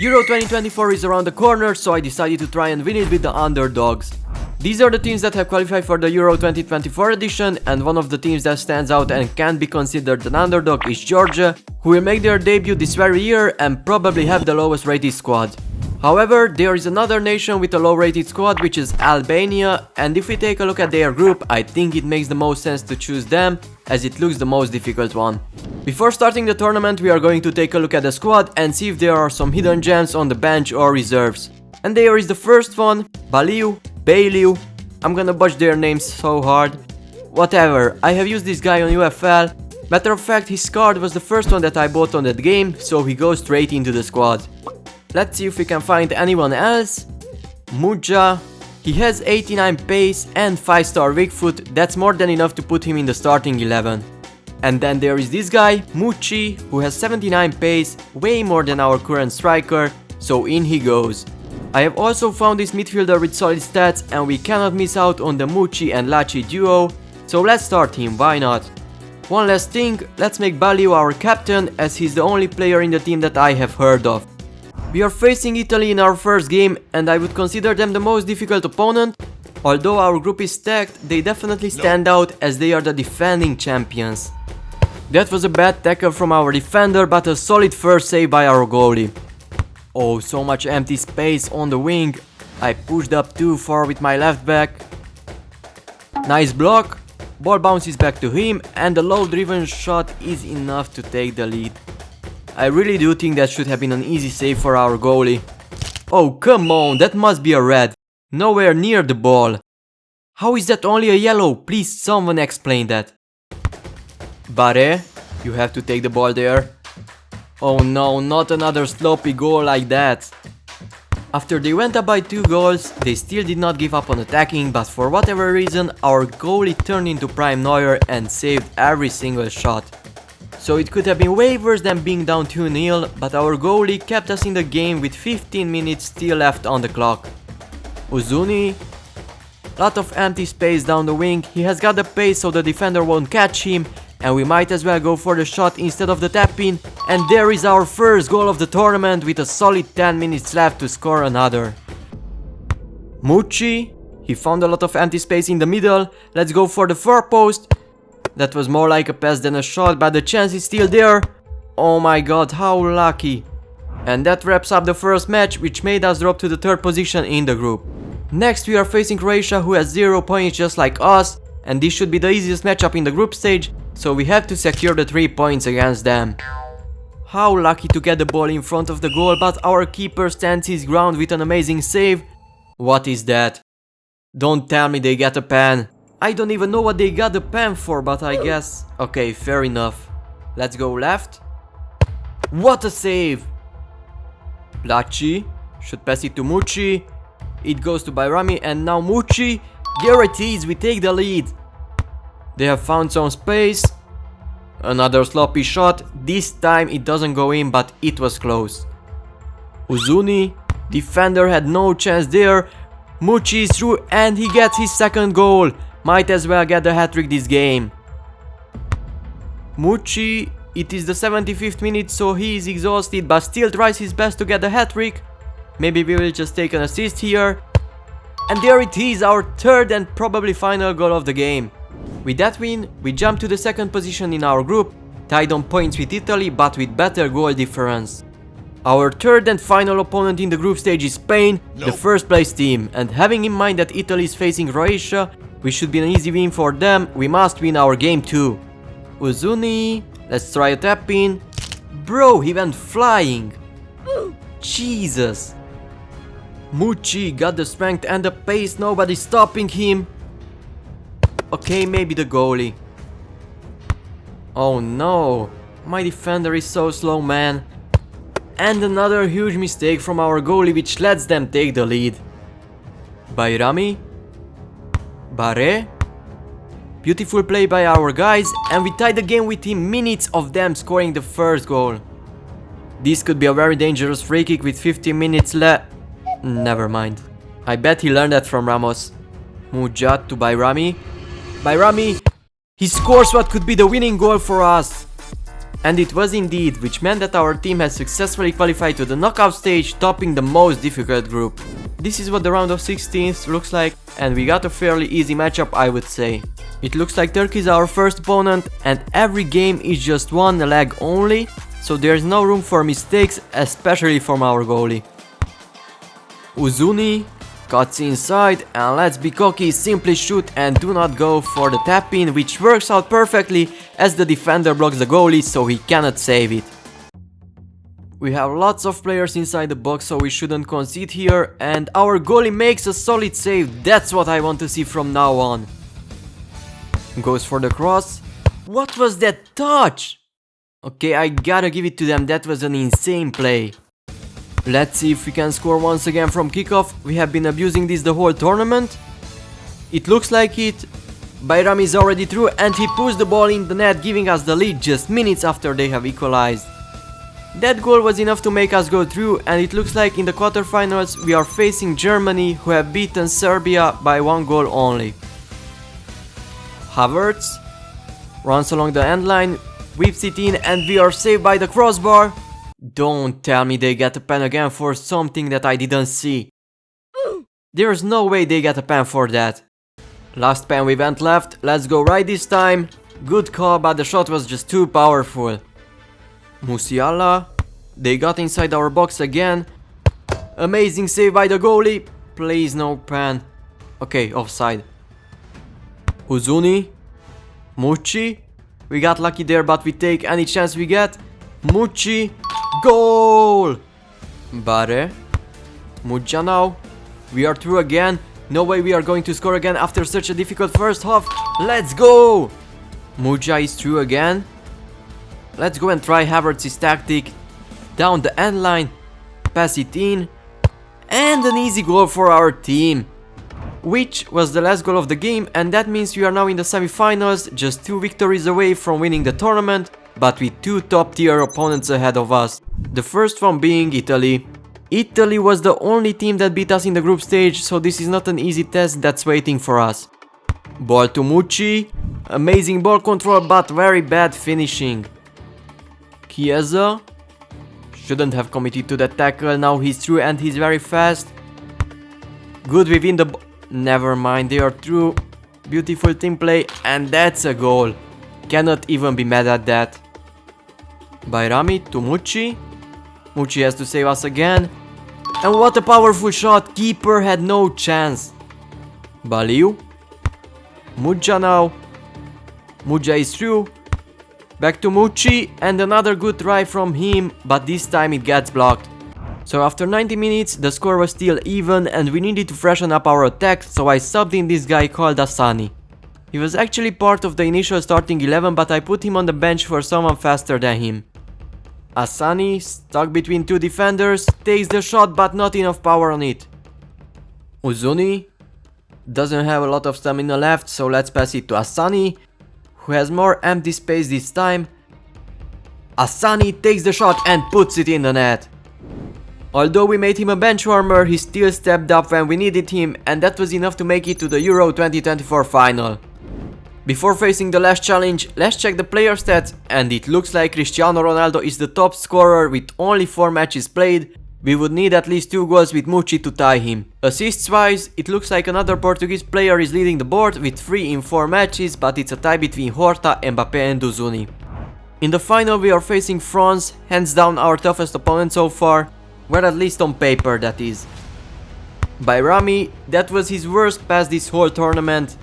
Euro 2024 is around the corner, so I decided to try and win it with the underdogs. These are the teams that have qualified for the Euro 2024 edition, and one of the teams that stands out and can be considered an underdog is Georgia, who will make their debut this very year and probably have the lowest rated squad. However, there is another nation with a low rated squad, which is Albania, and if we take a look at their group, I think it makes the most sense to choose them, as it looks the most difficult one. Before starting the tournament, we are going to take a look at the squad and see if there are some hidden gems on the bench or reserves. And there is the first one, Baliu. I'm gonna butcher their names so hard. Whatever, I have used this guy on UFL. Matter of fact, his card was the first one that I bought on that game, so he goes straight into the squad. Let's see if we can find anyone else. Muja. He has 89 pace and 5-star weak foot. That's more than enough to put him in the starting 11. And then there is this guy, Muchi, who has 79 pace, way more than our current striker, so in he goes. I have also found this midfielder with solid stats, and we cannot miss out on the Muchi and Lachi duo, so let's start him, why not? One last thing, let's make Baliu our captain, as he's the only player in the team that I have heard of. We are facing Italy in our first game, and I would consider them the most difficult opponent. Although our group is stacked, they definitely stand out as they are the defending champions. That was a bad tackle from our defender, but a solid first save by our goalie. Oh, so much empty space on the wing. I pushed up too far with my left back. Nice block. Ball bounces back to him, and the low driven shot is enough to take the lead. I really do think that should have been an easy save for our goalie. Oh, come on, that must be a red. Nowhere near the ball. How is that only a yellow? Please someone explain that. Bare, you have to take the ball there. Oh no, not another sloppy goal like that. After they went up by 2 goals, they still did not give up on attacking, but for whatever reason, our goalie turned into prime Neuer and saved every single shot. So it could have been way worse than being down 2-0, but our goalie kept us in the game with 15 minutes still left on the clock. Uzuni, lot of empty space down the wing. He has got the pace so the defender won't catch him, and we might as well go for the shot instead of the tap-in. And there is our first goal of the tournament with a solid 10 minutes left to score another. Muchi, he found a lot of empty space in the middle. Let's go for the far post. That was more like a pass than a shot, but the chance is still there. Oh my god, how lucky. And that wraps up the first match, which made us drop to the 3rd position in the group. Next we are facing Croatia, who has 0 points just like us, and this should be the easiest matchup in the group stage, so we have to secure the 3 points against them. How lucky to get the ball in front of the goal, but our keeper stands his ground with an amazing save. What is that? Don't tell me they get a pen. I don't even know what they got the pen for, but I guess... Okay, fair enough. Let's go left. What a save! Lachi should pass it to Muchi. It goes to Bayrami, and now Muchi. There it is, we take the lead. They have found some space. Another sloppy shot. This time it doesn't go in, but it was close. Uzuni. Defender had no chance there. Muchi is through, and he gets his 2nd goal. Might as well get the hat-trick this game. Muchi, it is the 75th minute, so he is exhausted, but still tries his best to get the hat-trick. Maybe we will just take an assist here. And there it is, our 3rd and probably final goal of the game. With that win, we jump to the 2nd position in our group, tied on points with Italy, but with better goal difference. Our 3rd and final opponent in the group stage is Spain, the 1st place team, and having in mind that Italy is facing Croatia, which should be an easy win for them, we must win our game too. Uzuni, let's try a tap in. Bro, he went flying. Jesus. Muchi got the strength and the pace, nobody stopping him. Okay, maybe the goalie. Oh no, my defender is so slow, man. And another huge mistake from our goalie, which lets them take the lead. Bayrami. Bare. Beautiful play by our guys, and we tied the game within minutes of them scoring the 1st goal. This could be a very dangerous free kick with 15 minutes left. Never mind. I bet he learned that from Ramos. Mujat to Bayrami. Bayrami, he scores what could be the winning goal for us. And it was indeed, which meant that our team has successfully qualified to the knockout stage, topping the most difficult group. This is what the round of 16th looks like, and we got a fairly easy matchup, I would say. It looks like Turkey is our first opponent, and every game is just one leg only, so there is no room for mistakes, especially from our goalie. Uzuni cuts inside, and let's be cocky, simply shoot and do not go for the tap-in, which works out perfectly as the defender blocks the goalie, so he cannot save it. We have lots of players inside the box, so we shouldn't concede here, and our goalie makes a solid save. That's what I want to see from now on. Goes for the cross. What was that touch? Okay, I gotta give it to them, that was an insane play. Let's see if we can score once again from kickoff. We have been abusing this the whole tournament. It looks like it. Bayram is already through and he pushed the ball in the net, giving us the lead just minutes after they have equalized. That goal was enough to make us go through, and it looks like in the quarterfinals we are facing Germany, who have beaten Serbia by 1 goal only. Havertz runs along the end line, whips it in, and we are saved by the crossbar. Don't tell me they get a pen again for something that I didn't see. There's no way they get a pen for that. Last pen we went left, let's go right this time. Good call, but the shot was just too powerful. Musiala, they got inside our box again. Amazing save by the goalie. Please no pen. Okay, offside. Uzuni, Mucci. We got lucky there, but we take any chance we get. Mucci, goal! Bare, Mudja now. We are through again. No way we are going to score again after such a difficult first half. Let's go! Mudja is through again. Let's go and try Havertz's tactic. Down the end line. Pass it in. And an easy goal for our team. Which was the last goal of the game, and that means we are now in the semi-finals, just 2 victories away from winning the tournament, but with 2 top-tier opponents ahead of us. The first one being Italy. Italy was the only team that beat us in the group stage, so this is not an easy test that's waiting for us. Ball to Mucci. Amazing ball control, but very bad finishing. Chiesa. Shouldn't have committed to that tackle, now he's through and he's very fast. Good within the... Never mind, they are through. Beautiful team play, and that's a goal. Cannot even be mad at that. Bayrami to Mucci. Mucci has to save us again. And what a powerful shot, keeper had no chance. Baliu. Mudja now. Mudja is through. Back to Mucci, and another good try from him, but this time it gets blocked. So after 90 minutes, the score was still even and we needed to freshen up our attack, so I subbed in this guy called Asani. He was actually part of the initial starting 11, but I put him on the bench for someone faster than him. Asani, stuck between 2 defenders, takes the shot but not enough power on it. Uzuni doesn't have a lot of stamina left, so let's pass it to Asani, who has more empty space this time. Asani takes the shot and puts it in the net. Although we made him a bench warmer, he still stepped up when we needed him, and that was enough to make it to the Euro 2024 final. Before facing the last challenge, let's check the player stats, and it looks like Cristiano Ronaldo is the top scorer with only 4 matches played. We would need at least 2 goals with Mucci to tie him. Assists wise, it looks like another Portuguese player is leading the board with 3 in 4 matches, but it's a tie between Horta, Mbappe and Uzuni. In the final we are facing France, hands down our toughest opponent so far. Well, at least on paper, that is. Bayrami, that was his worst pass this whole tournament.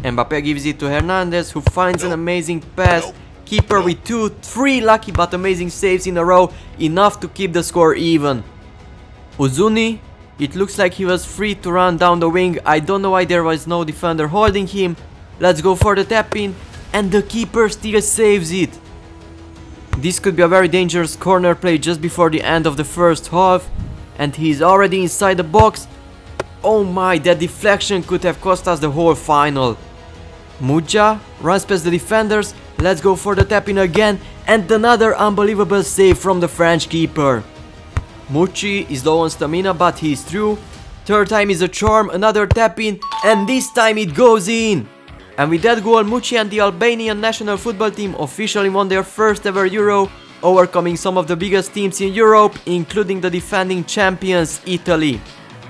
Mbappe gives it to Hernandez, who finds an amazing pass. Keeper with 3 lucky but amazing saves in a row, enough to keep the score even. Uzuni, it looks like he was free to run down the wing. I don't know why there was no defender holding him. Let's go for the tap-in, and the keeper still saves it. This could be a very dangerous corner play just before the end of the first half, and he's already inside the box. Oh my, that deflection could have cost us the whole final. Mudja runs past the defenders. Let's go for the tap-in again, and another unbelievable save from the French keeper. Mucci is low on stamina, but he's through. Third time is a charm, another tap-in, and this time it goes in. And with that goal, Mucci and the Albanian national football team officially won their first ever Euro, overcoming some of the biggest teams in Europe, including the defending champions Italy.